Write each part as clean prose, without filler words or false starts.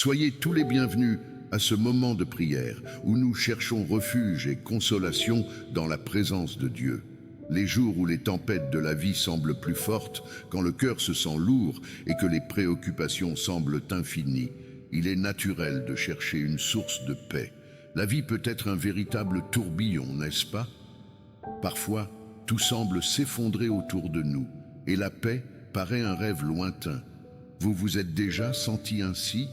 Soyez tous les bienvenus à ce moment de prière où nous cherchons refuge et consolation dans la présence de Dieu. Les jours où les tempêtes de la vie semblent plus fortes, quand le cœur se sent lourd et que les préoccupations semblent infinies, il est naturel de chercher une source de paix. La vie peut être un véritable tourbillon, n'est-ce pas? Parfois, tout semble s'effondrer autour de nous et la paix paraît un rêve lointain. Vous vous êtes déjà senti ainsi?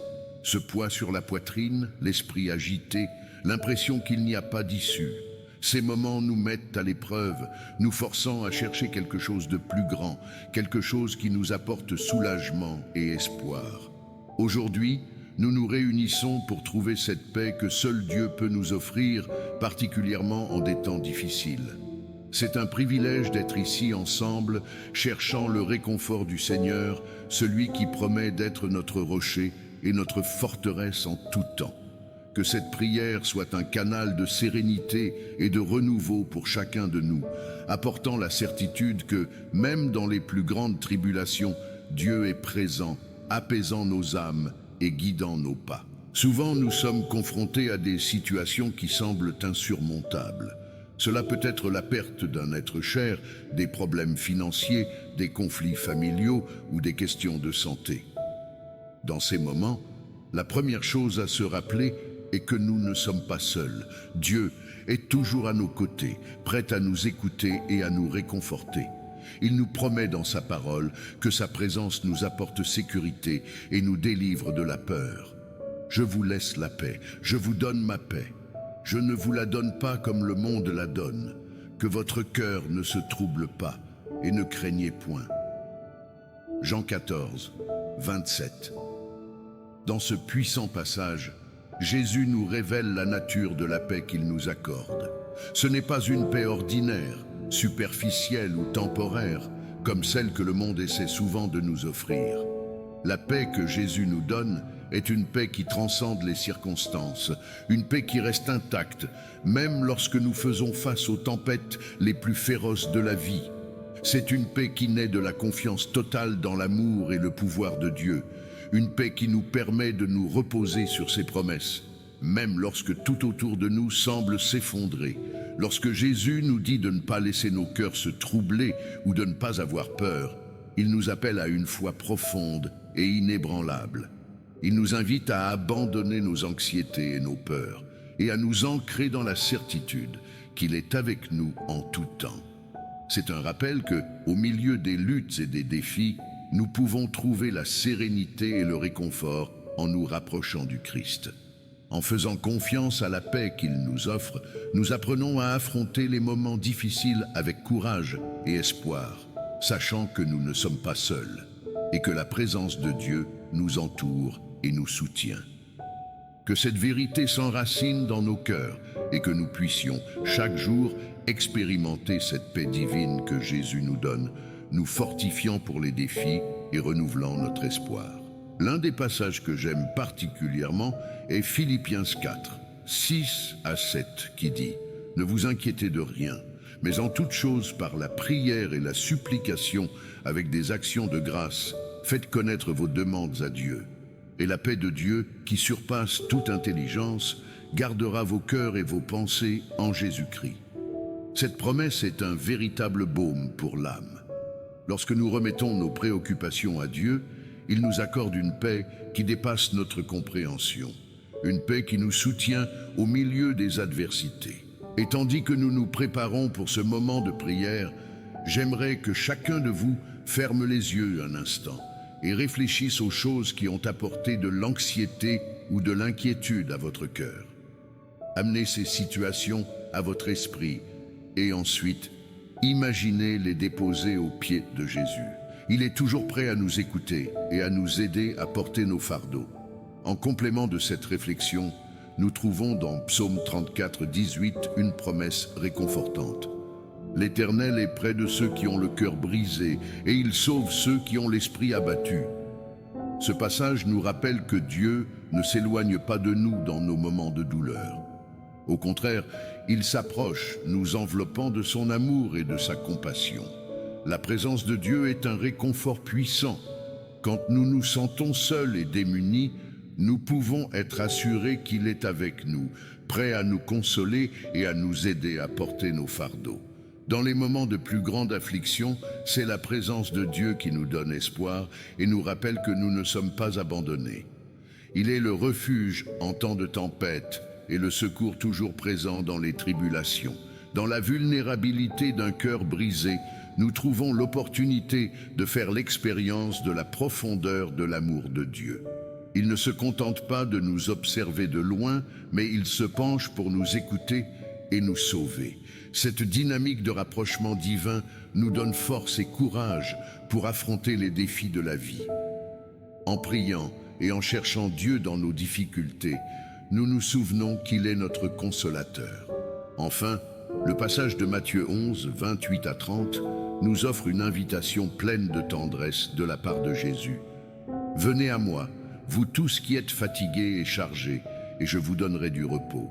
Ce poids sur la poitrine, l'esprit agité, l'impression qu'il n'y a pas d'issue. Ces moments nous mettent à l'épreuve, nous forçant à chercher quelque chose de plus grand, quelque chose qui nous apporte soulagement et espoir. Aujourd'hui, nous nous réunissons pour trouver cette paix que seul Dieu peut nous offrir, particulièrement en des temps difficiles. C'est un privilège d'être ici ensemble, cherchant le réconfort du Seigneur, celui qui promet d'être notre rocher et notre forteresse en tout temps. Que cette prière soit un canal de sérénité et de renouveau pour chacun de nous, apportant la certitude que, même dans les plus grandes tribulations, Dieu est présent, apaisant nos âmes et guidant nos pas. Souvent, nous sommes confrontés à des situations qui semblent insurmontables. Cela peut être la perte d'un être cher, des problèmes financiers, des conflits familiaux ou des questions de santé. Dans ces moments, la première chose à se rappeler est que nous ne sommes pas seuls. Dieu est toujours à nos côtés, prêt à nous écouter et à nous réconforter. Il nous promet dans sa parole que sa présence nous apporte sécurité et nous délivre de la peur. Je vous laisse la paix, je vous donne ma paix. Je ne vous la donne pas comme le monde la donne. Que votre cœur ne se trouble pas et ne craignez point. Jean 14, 27. Dans ce puissant passage, Jésus nous révèle la nature de la paix qu'il nous accorde. Ce n'est pas une paix ordinaire, superficielle ou temporaire, comme celle que le monde essaie souvent de nous offrir. La paix que Jésus nous donne est une paix qui transcende les circonstances, une paix qui reste intacte, même lorsque nous faisons face aux tempêtes les plus féroces de la vie. C'est une paix qui naît de la confiance totale dans l'amour et le pouvoir de Dieu, une paix qui nous permet de nous reposer sur ses promesses, même lorsque tout autour de nous semble s'effondrer. Lorsque Jésus nous dit de ne pas laisser nos cœurs se troubler ou de ne pas avoir peur, il nous appelle à une foi profonde et inébranlable. Il nous invite à abandonner nos anxiétés et nos peurs et à nous ancrer dans la certitude qu'il est avec nous en tout temps. C'est un rappel que, au milieu des luttes et des défis, nous pouvons trouver la sérénité et le réconfort en nous rapprochant du Christ. En faisant confiance à la paix qu'il nous offre, nous apprenons à affronter les moments difficiles avec courage et espoir, sachant que nous ne sommes pas seuls et que la présence de Dieu nous entoure et nous soutient. Que cette vérité s'enracine dans nos cœurs et que nous puissions chaque jour expérimenter cette paix divine que Jésus nous donne, nous fortifiant pour les défis et renouvelant notre espoir. L'un des passages que j'aime particulièrement est Philippiens 4, 6 à 7, qui dit « Ne vous inquiétez de rien, mais en toute chose par la prière et la supplication, avec des actions de grâce, faites connaître vos demandes à Dieu. Et la paix de Dieu, qui surpasse toute intelligence, gardera vos cœurs et vos pensées en Jésus-Christ. » Cette promesse est un véritable baume pour l'âme. Lorsque nous remettons nos préoccupations à Dieu, il nous accorde une paix qui dépasse notre compréhension, une paix qui nous soutient au milieu des adversités. Et tandis que nous nous préparons pour ce moment de prière, j'aimerais que chacun de vous ferme les yeux un instant et réfléchisse aux choses qui ont apporté de l'anxiété ou de l'inquiétude à votre cœur. Amenez ces situations à votre esprit et ensuite, imaginez les déposer aux pieds de Jésus. Il est toujours prêt à nous écouter et à nous aider à porter nos fardeaux. En complément de cette réflexion, nous trouvons dans Psaume 34, 18 une promesse réconfortante. L'Éternel est près de ceux qui ont le cœur brisé et il sauve ceux qui ont l'esprit abattu. Ce passage nous rappelle que Dieu ne s'éloigne pas de nous dans nos moments de douleur. Au contraire, il s'approche, nous enveloppant de son amour et de sa compassion. La présence de Dieu est un réconfort puissant. Quand nous nous sentons seuls et démunis, nous pouvons être assurés qu'il est avec nous, prêt à nous consoler et à nous aider à porter nos fardeaux. Dans les moments de plus grande affliction, c'est la présence de Dieu qui nous donne espoir et nous rappelle que nous ne sommes pas abandonnés. Il est le refuge en temps de tempête et le secours toujours présent dans les tribulations. Dans la vulnérabilité d'un cœur brisé, nous trouvons l'opportunité de faire l'expérience de la profondeur de l'amour de Dieu. Il ne se contente pas de nous observer de loin, mais il se penche pour nous écouter et nous sauver. Cette dynamique de rapprochement divin nous donne force et courage pour affronter les défis de la vie. En priant et en cherchant Dieu dans nos difficultés, nous nous souvenons qu'il est notre consolateur. Enfin, le passage de Matthieu 11, 28 à 30, nous offre une invitation pleine de tendresse de la part de Jésus. « Venez à moi, vous tous qui êtes fatigués et chargés, et je vous donnerai du repos. »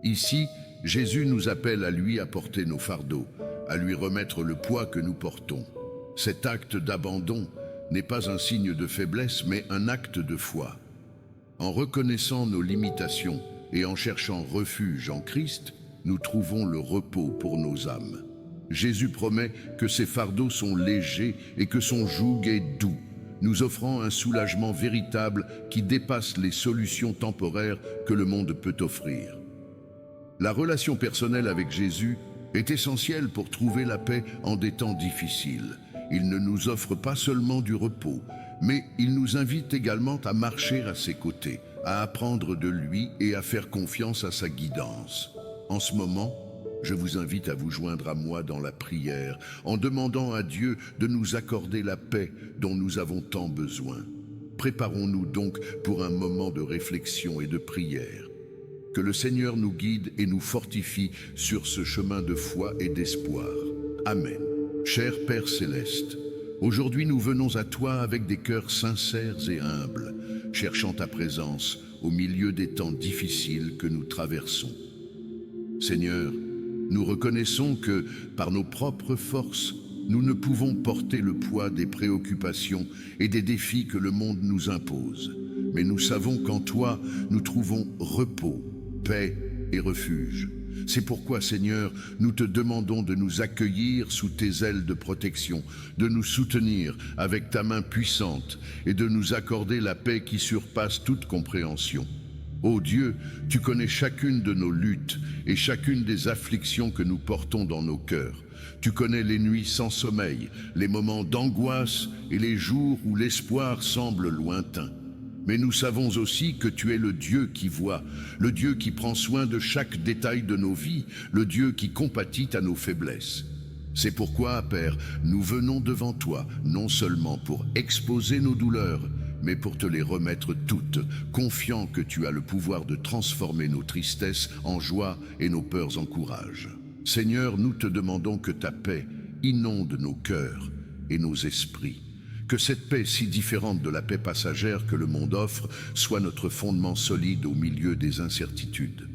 Ici, Jésus nous appelle à lui apporter nos fardeaux, à lui remettre le poids que nous portons. Cet acte d'abandon n'est pas un signe de faiblesse, mais un acte de foi. En reconnaissant nos limitations et en cherchant refuge en Christ, nous trouvons le repos pour nos âmes. Jésus promet que ses fardeaux sont légers et que son joug est doux, nous offrant un soulagement véritable qui dépasse les solutions temporaires que le monde peut offrir. La relation personnelle avec Jésus est essentielle pour trouver la paix en des temps difficiles. Il ne nous offre pas seulement du repos, mais il nous invite également à marcher à ses côtés, à apprendre de lui et à faire confiance à sa guidance. En ce moment, je vous invite à vous joindre à moi dans la prière, en demandant à Dieu de nous accorder la paix dont nous avons tant besoin. Préparons-nous donc pour un moment de réflexion et de prière. Que le Seigneur nous guide et nous fortifie sur ce chemin de foi et d'espoir. Amen. Cher Père Céleste, aujourd'hui nous venons à toi avec des cœurs sincères et humbles, cherchant ta présence au milieu des temps difficiles que nous traversons. Seigneur, nous reconnaissons que, par nos propres forces, nous ne pouvons porter le poids des préoccupations et des défis que le monde nous impose. Mais nous savons qu'en toi, nous trouvons repos, paix et refuge. C'est pourquoi, Seigneur, nous te demandons de nous accueillir sous tes ailes de protection, de nous soutenir avec ta main puissante et de nous accorder la paix qui surpasse toute compréhension. Ô Dieu, tu connais chacune de nos luttes et chacune des afflictions que nous portons dans nos cœurs. Tu connais les nuits sans sommeil, les moments d'angoisse et les jours où l'espoir semble lointain. Mais nous savons aussi que tu es le Dieu qui voit, le Dieu qui prend soin de chaque détail de nos vies, le Dieu qui compatit à nos faiblesses. C'est pourquoi, Père, nous venons devant toi, non seulement pour exposer nos douleurs, mais pour te les remettre toutes, confiant que tu as le pouvoir de transformer nos tristesses en joie et nos peurs en courage. Seigneur, nous te demandons que ta paix inonde nos cœurs et nos esprits. Que cette paix si différente de la paix passagère que le monde offre soit notre fondement solide au milieu des incertitudes.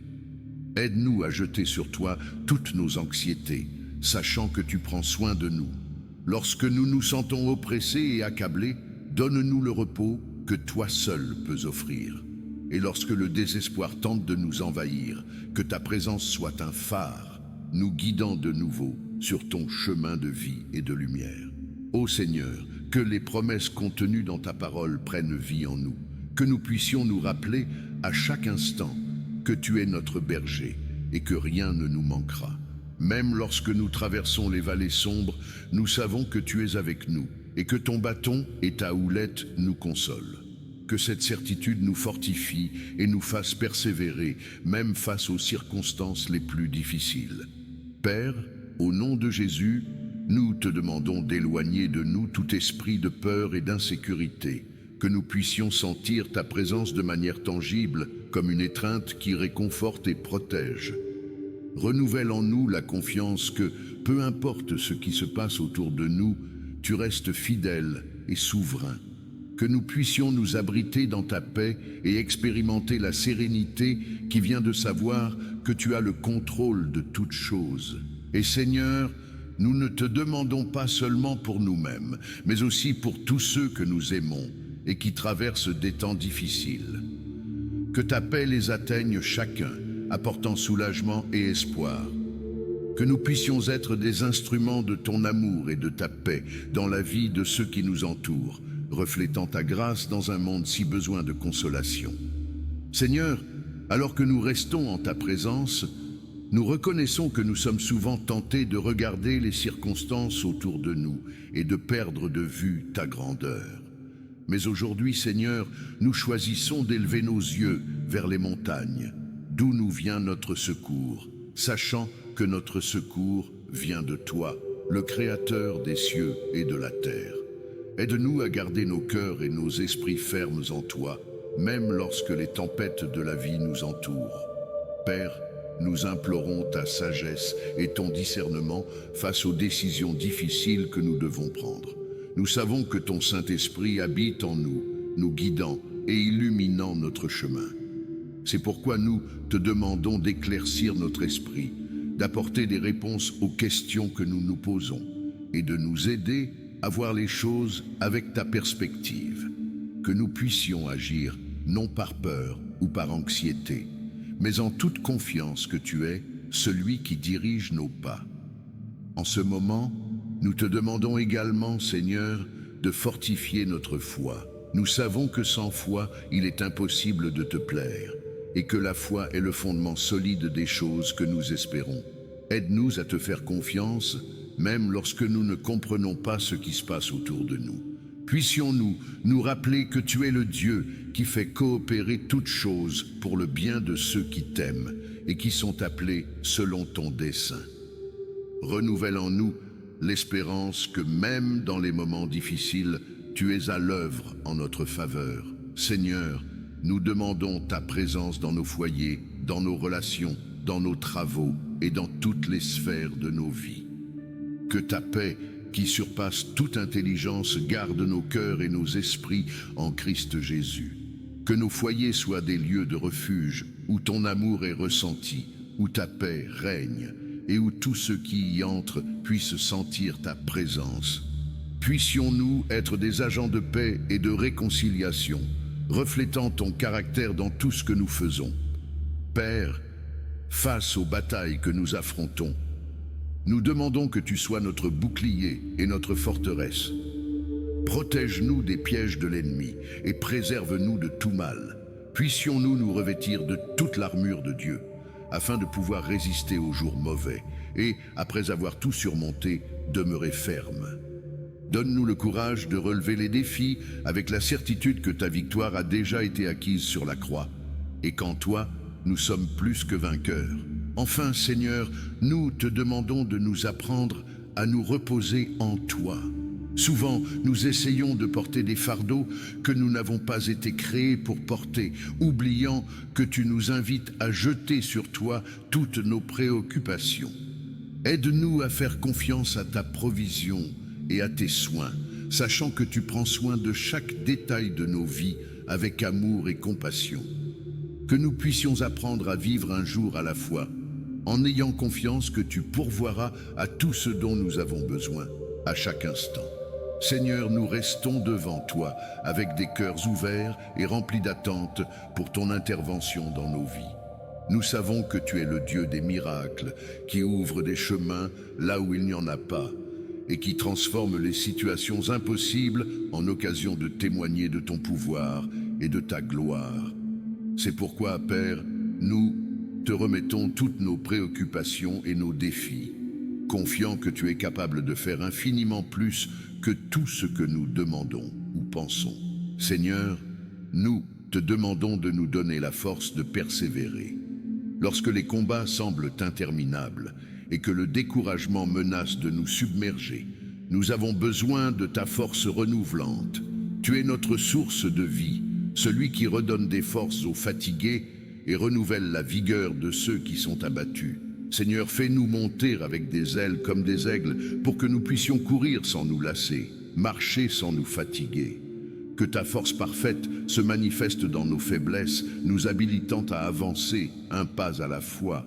Aide-nous à jeter sur toi toutes nos anxiétés, sachant que tu prends soin de nous. Lorsque nous nous sentons oppressés et accablés, donne-nous le repos que toi seul peux offrir. Et lorsque le désespoir tente de nous envahir, que ta présence soit un phare, nous guidant de nouveau sur ton chemin de vie et de lumière. Ô Seigneur, que les promesses contenues dans ta parole prennent vie en nous, que nous puissions nous rappeler à chaque instant que tu es notre berger et que rien ne nous manquera. Même lorsque nous traversons les vallées sombres, nous savons que tu es avec nous et que ton bâton et ta houlette nous consolent. Que cette certitude nous fortifie et nous fasse persévérer, même face aux circonstances les plus difficiles. Père, au nom de Jésus, nous te demandons d'éloigner de nous tout esprit de peur et d'insécurité, que nous puissions sentir ta présence de manière tangible, comme une étreinte qui réconforte et protège. Renouvelle en nous la confiance que, peu importe ce qui se passe autour de nous, tu restes fidèle et souverain. Que nous puissions nous abriter dans ta paix et expérimenter la sérénité qui vient de savoir que tu as le contrôle de toutes choses. Et Seigneur, nous ne te demandons pas seulement pour nous-mêmes, mais aussi pour tous ceux que nous aimons. et qui traversent des temps difficiles. Que ta paix les atteigne chacun, apportant soulagement et espoir. Que nous puissions être des instruments de ton amour et de ta paix dans la vie de ceux qui nous entourent, reflétant ta grâce dans un monde si besoin de consolation. Seigneur, alors que nous restons en ta présence, nous reconnaissons que nous sommes souvent tentés de regarder les circonstances autour de nous et de perdre de vue ta grandeur. Mais aujourd'hui, Seigneur, nous choisissons d'élever nos yeux vers les montagnes, d'où nous vient notre secours, sachant que notre secours vient de toi, le Créateur des cieux et de la terre. Aide-nous à garder nos cœurs et nos esprits fermes en toi, même lorsque les tempêtes de la vie nous entourent. Père, nous implorons ta sagesse et ton discernement face aux décisions difficiles que nous devons prendre. Nous savons que ton Saint-Esprit habite en nous, nous guidant et illuminant notre chemin. C'est pourquoi nous te demandons d'éclaircir notre esprit, d'apporter des réponses aux questions que nous nous posons et de nous aider à voir les choses avec ta perspective. Que nous puissions agir non par peur ou par anxiété, mais en toute confiance que tu es celui qui dirige nos pas. En ce moment, nous te demandons également, Seigneur, de fortifier notre foi. Nous savons que sans foi, il est impossible de te plaire, et que la foi est le fondement solide des choses que nous espérons. Aide-nous à te faire confiance, même lorsque nous ne comprenons pas ce qui se passe autour de nous. Puissions-nous nous rappeler que tu es le Dieu qui fait coopérer toutes choses pour le bien de ceux qui t'aiment et qui sont appelés selon ton dessein. Renouvelle en nous l'espérance que même dans les moments difficiles, tu es à l'œuvre en notre faveur. Seigneur, nous demandons ta présence dans nos foyers, dans nos relations, dans nos travaux et dans toutes les sphères de nos vies. Que ta paix, qui surpasse toute intelligence, garde nos cœurs et nos esprits en Christ Jésus. Que nos foyers soient des lieux de refuge, où ton amour est ressenti, où ta paix règne, et où tous ceux qui y entrent puissent sentir ta présence. Puissions-nous être des agents de paix et de réconciliation, reflétant ton caractère dans tout ce que nous faisons. Père, face aux batailles que nous affrontons, nous demandons que tu sois notre bouclier et notre forteresse. Protège-nous des pièges de l'ennemi et préserve-nous de tout mal. Puissions-nous nous revêtir de toute l'armure de Dieu, afin de pouvoir résister aux jours mauvais et, après avoir tout surmonté, demeurer ferme. Donne-nous le courage de relever les défis avec la certitude que ta victoire a déjà été acquise sur la croix et qu'en toi, nous sommes plus que vainqueurs. Enfin, Seigneur, nous te demandons de nous apprendre à nous reposer en toi. Souvent, nous essayons de porter des fardeaux que nous n'avons pas été créés pour porter, oubliant que tu nous invites à jeter sur toi toutes nos préoccupations. Aide-nous à faire confiance à ta provision et à tes soins, sachant que tu prends soin de chaque détail de nos vies avec amour et compassion. Que nous puissions apprendre à vivre un jour à la fois, en ayant confiance que tu pourvoiras à tout ce dont nous avons besoin, à chaque instant. Seigneur, nous restons devant toi avec des cœurs ouverts et remplis d'attente pour ton intervention dans nos vies. Nous savons que tu es le Dieu des miracles, qui ouvre des chemins là où il n'y en a pas, et qui transforme les situations impossibles en occasion de témoigner de ton pouvoir et de ta gloire. C'est pourquoi, Père, nous te remettons toutes nos préoccupations et nos défis, confiant que tu es capable de faire infiniment plus que tout ce que nous demandons ou pensons. Seigneur, nous te demandons de nous donner la force de persévérer. Lorsque les combats semblent interminables et que le découragement menace de nous submerger, nous avons besoin de ta force renouvelante. Tu es notre source de vie, celui qui redonne des forces aux fatigués et renouvelle la vigueur de ceux qui sont abattus. Seigneur, fais-nous monter avec des ailes comme des aigles pour que nous puissions courir sans nous lasser, marcher sans nous fatiguer. Que ta force parfaite se manifeste dans nos faiblesses, nous habilitant à avancer un pas à la fois.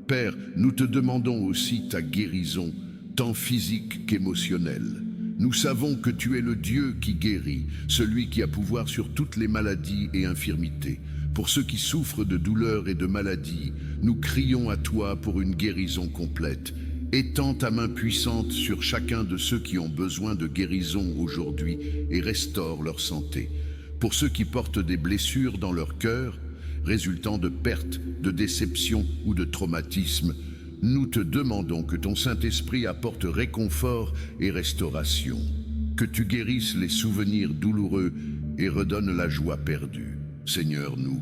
Père, nous te demandons aussi ta guérison, tant physique qu'émotionnelle. Nous savons que tu es le Dieu qui guérit, celui qui a pouvoir sur toutes les maladies et infirmités. Pour ceux qui souffrent de douleurs et de maladies, nous crions à toi pour une guérison complète. Étends ta main puissante sur chacun de ceux qui ont besoin de guérison aujourd'hui et restaure leur santé. Pour ceux qui portent des blessures dans leur cœur, résultant de pertes, de déceptions ou de traumatismes, nous te demandons que ton Saint-Esprit apporte réconfort et restauration, que tu guérisses les souvenirs douloureux et redonnes la joie perdue. Seigneur, nous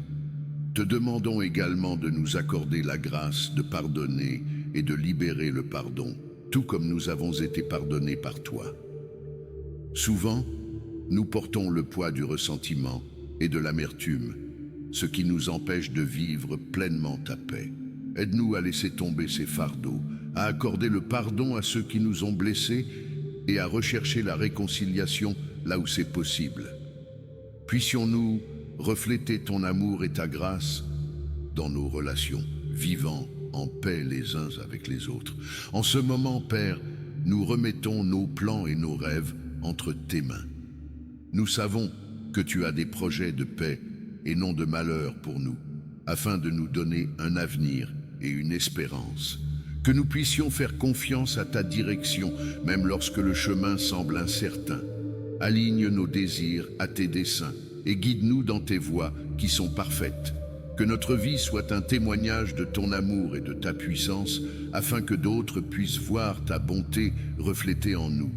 te demandons également de nous accorder la grâce de pardonner et de libérer le pardon, tout comme nous avons été pardonnés par toi. Souvent, nous portons le poids du ressentiment et de l'amertume, ce qui nous empêche de vivre pleinement ta paix. Aide-nous à laisser tomber ces fardeaux, à accorder le pardon à ceux qui nous ont blessés et à rechercher la réconciliation là où c'est possible. Puissions-nous refléter ton amour et ta grâce dans nos relations, vivant en paix les uns avec les autres. En ce moment, Père, nous remettons nos plans et nos rêves entre tes mains. Nous savons que tu as des projets de paix et non de malheur pour nous, afin de nous donner un avenir et une espérance. Que nous puissions faire confiance à ta direction, même lorsque le chemin semble incertain. Aligne nos désirs à tes desseins et guide-nous dans tes voies qui sont parfaites. Que notre vie soit un témoignage de ton amour et de ta puissance, afin que d'autres puissent voir ta bonté reflétée en nous.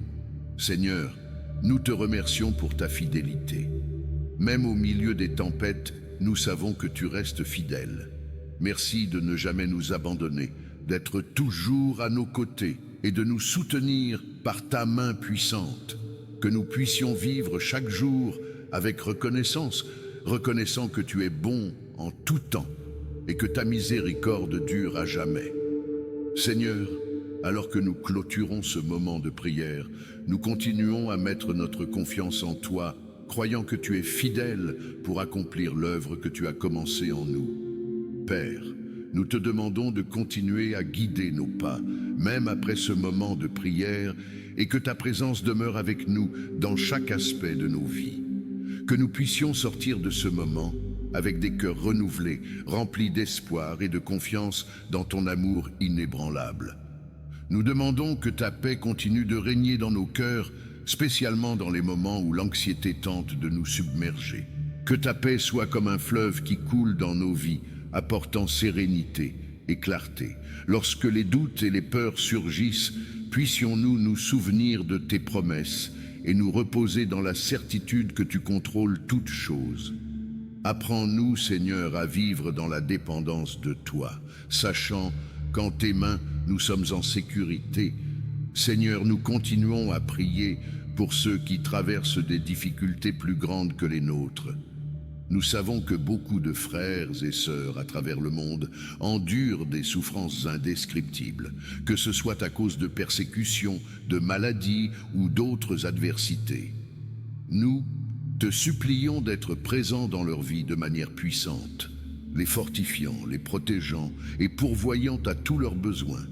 Seigneur, nous te remercions pour ta fidélité. Même au milieu des tempêtes, nous savons que tu restes fidèle. Merci de ne jamais nous abandonner, d'être toujours à nos côtés et de nous soutenir par ta main puissante. Que nous puissions vivre chaque jour avec reconnaissance, reconnaissant que tu es bon en tout temps et que ta miséricorde dure à jamais. Seigneur, alors que nous clôturons ce moment de prière, nous continuons à mettre notre confiance en toi, croyant que tu es fidèle pour accomplir l'œuvre que tu as commencée en nous. Père, nous te demandons de continuer à guider nos pas, même après ce moment de prière, et que ta présence demeure avec nous dans chaque aspect de nos vies. Que nous puissions sortir de ce moment avec des cœurs renouvelés, remplis d'espoir et de confiance dans ton amour inébranlable. Nous demandons que ta paix continue de régner dans nos cœurs, spécialement dans les moments où l'anxiété tente de nous submerger. Que ta paix soit comme un fleuve qui coule dans nos vies, apportant sérénité et clarté. Lorsque les doutes et les peurs surgissent, puissions-nous nous souvenir de tes promesses et nous reposer dans la certitude que tu contrôles toutes choses. Apprends-nous, Seigneur, à vivre dans la dépendance de toi, sachant qu'en tes mains, nous sommes en sécurité. Seigneur, nous continuons à prier pour ceux qui traversent des difficultés plus grandes que les nôtres. Nous savons que beaucoup de frères et sœurs à travers le monde endurent des souffrances indescriptibles, que ce soit à cause de persécutions, de maladies ou d'autres adversités. Nous te supplions d'être présent dans leur vie de manière puissante, les fortifiant, les protégeant et pourvoyant à tous leurs besoins.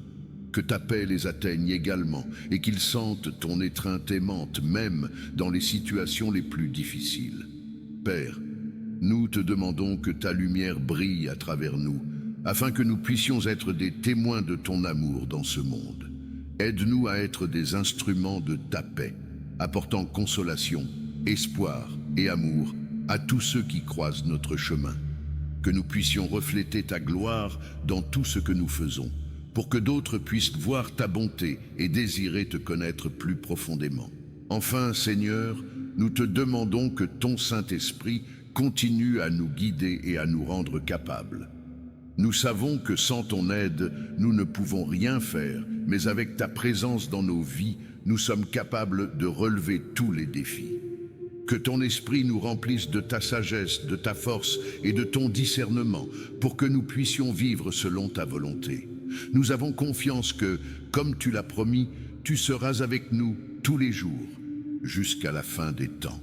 Que ta paix les atteigne également et qu'ils sentent ton étreinte aimante même dans les situations les plus difficiles. Père, nous te demandons que ta lumière brille à travers nous, afin que nous puissions être des témoins de ton amour dans ce monde. Aide-nous à être des instruments de ta paix, apportant consolation, espoir et amour à tous ceux qui croisent notre chemin. Que nous puissions refléter ta gloire dans tout ce que nous faisons, pour que d'autres puissent voir ta bonté et désirer te connaître plus profondément. Enfin, Seigneur, nous te demandons que ton Saint-Esprit continue à nous guider et à nous rendre capables. Nous savons que sans ton aide, nous ne pouvons rien faire, mais avec ta présence dans nos vies, nous sommes capables de relever tous les défis. Que ton esprit nous remplisse de ta sagesse, de ta force et de ton discernement pour que nous puissions vivre selon ta volonté. Nous avons confiance que, comme tu l'as promis, tu seras avec nous tous les jours, jusqu'à la fin des temps.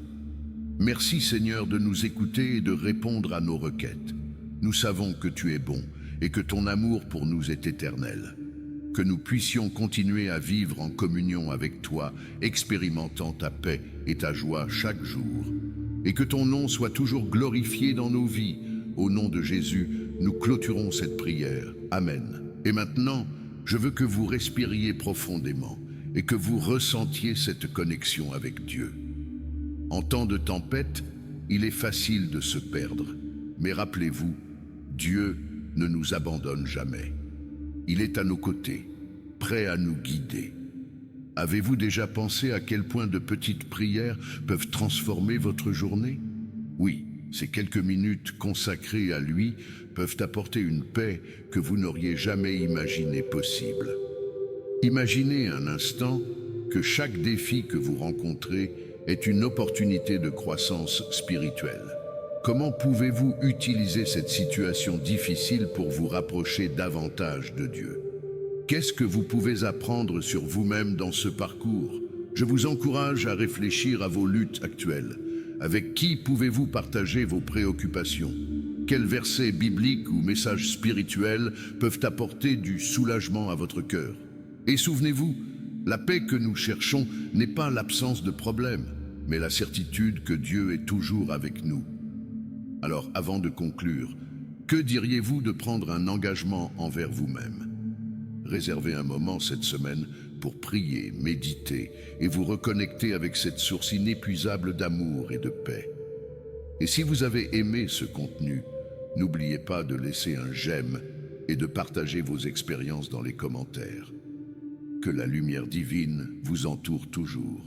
Merci Seigneur de nous écouter et de répondre à nos requêtes. Nous savons que tu es bon et que ton amour pour nous est éternel. que nous puissions continuer à vivre en communion avec toi, expérimentant ta paix et ta joie chaque jour, et que ton nom soit toujours glorifié dans nos vies. Au nom de Jésus, nous clôturons cette prière. Amen. Et maintenant, je veux que vous respiriez profondément et que vous ressentiez cette connexion avec Dieu. En temps de tempête, il est facile de se perdre, mais rappelez-vous, Dieu ne nous abandonne jamais. Il est à nos côtés, prêt à nous guider. Avez-vous déjà pensé à quel point de petites prières peuvent transformer votre journée? Oui, ces quelques minutes consacrées à lui peuvent apporter une paix que vous n'auriez jamais imaginée possible. Imaginez un instant que chaque défi que vous rencontrez est une opportunité de croissance spirituelle. Comment pouvez-vous utiliser cette situation difficile pour vous rapprocher davantage de Dieu? Qu'est-ce que vous pouvez apprendre sur vous-même dans ce parcours? Je vous encourage à réfléchir à vos luttes actuelles. Avec qui pouvez-vous partager vos préoccupations? Quels versets bibliques ou messages spirituels peuvent apporter du soulagement à votre cœur? Et souvenez-vous, la paix que nous cherchons n'est pas l'absence de problèmes, mais la certitude que Dieu est toujours avec nous. Alors, avant de conclure, que diriez-vous de prendre un engagement envers vous-même? Réservez un moment cette semaine pour prier, méditer et vous reconnecter avec cette source inépuisable d'amour et de paix. Et si vous avez aimé ce contenu, n'oubliez pas de laisser un j'aime et de partager vos expériences dans les commentaires. Que la lumière divine vous entoure toujours.